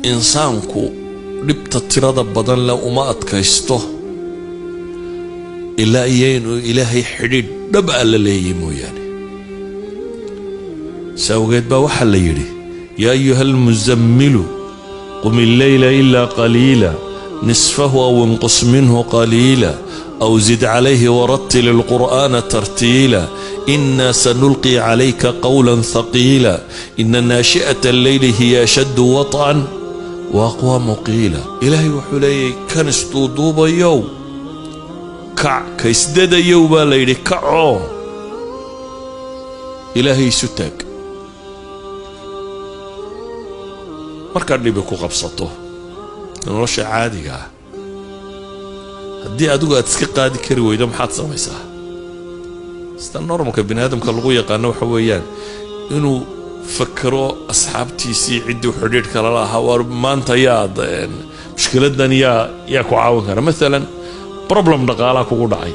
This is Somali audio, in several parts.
insaanku dhibta tirada badan la uma adkaysto ilaa iyaynu ilaahay xidhiidh dhab ah la leeyahay mooyaane sawgeed baa waxaa la yidhi yaa ayuha almuzammilu qum illayla ilaa qaliila nisfahu aw inqus minhu qaliila أو زد عليه ورتل القرآن ترتيلا إنا سنلقي عليك قولا ثقيلا إن ناشئة الليل هي أشد وطئا وأقوى مقيلا إلهي وحلي كنستو دوبا يو كع كيسدد يوبا ليلي كعو إلهي ستاك مركان لي بكو قبصته نرشع عادي haddii adigu aad iska qaadi kari weydo maxaad samaysaa sida normalka bini'aadamka lagu yaqaan waxa weeyaan inuu fakaro asxaabtiisii cidii xidhiidh kala lahaa war maanta yaad mushkiladan yaa ku caawin kara mesela problem dhaqaalaha kugu dhacay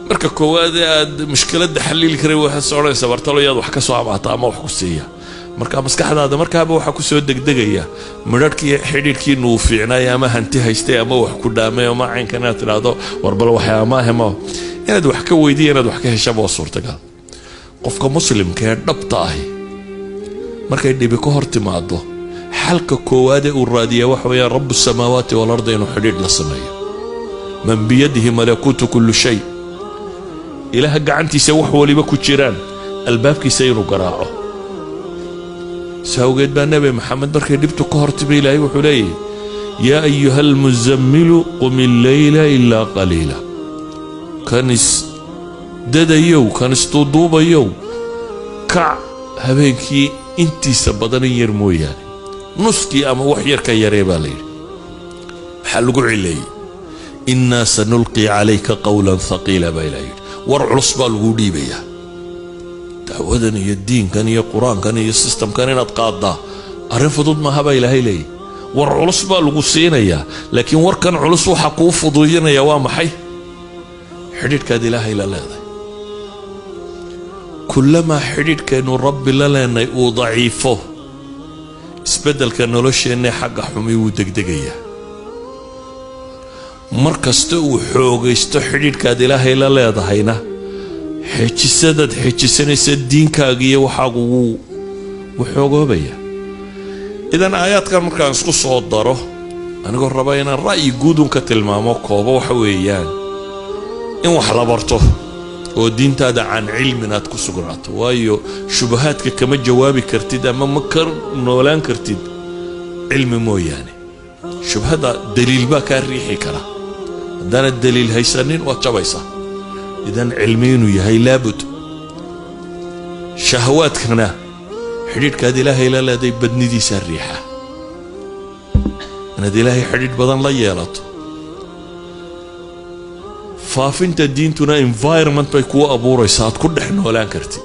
marka koowaad aad mushkiladda xalili karay waxa soconaysa bartalo yaad wax ka soo amaata ama wax ku siiya marka maskaxdaada markaaba waxa ku soo degdegaya midhadhkii xidhiidhkii nuu fiicnay ama hanti haystay ama wax ku dhaamay ama caynkana tiraado warbal waxa ama hemo inaad wax ka weydiin inaad wax ka heshaba oo suurtagal qofka muslimka ee dhabta ah markay dhibi ka hor timaado xalka koowaad ee uu raadiyo waxa weeyaan rabbus samaawaati wal ardi inuu xidhiidh la sameeyo man biyadihi malakuutu kulli shay ilaaha gacantiisa wax waliba ku jiraan albaabkiisa inuu garaaco ساوجد بان نبي محمد بركي دبتو كهرت بي إلهي وحلي يا أيها المزمل قم الليل إلا قليلا كانس دادا يو كانس تضوبا يو كع هبيكي انتي سبضاني يرمو يعني نسكي أما وحير كي يريبا لي حلقوا علي إنا سنلقي عليك قولا ثقيلا بإلهي ورعص بالغودي بيا دعوة هي الدين كان هي القرآن كان هي السيستم كان ينتقاضى أرفض ما هبا إلهي لي والعلص بالغسين يا لكن وركن علص وحقوف فضويين يا وامحي حديد كاد إلهي لا لا كلما حديد كانوا رب لا لا ضعيفه اسبدل كانوا لوش إني حق حمي ودقدقية مركز تو حوق يستحديد كاد إلهي لا لا ضحينا حجسدد حجسنيس الدين كاغيه وحاقو وحوقو بيا إذن آيات كان مركان اسكو صوت داره أنا قول رباينا الرأي قودون كتلمامو كوبا وحويان إن وحلا برطو ودين تادا عن علم ناتكو سقرات وايو شبهات كما جوابي كرتيد أما مكر نولان كرتيد علم مو يعني شبهات دليل با كان ريحي كلا دانا الدليل هيسانين واتشابيسا إذن علمين ويهي لابد شهوات كنا حديد كاد إلهي لا لا دي بدني دي سريحة أنا دي إلهي حديد بدن لا يالط فافنت الدين تنا environment بيكو أبو ريسات كل حنا ولا كرتي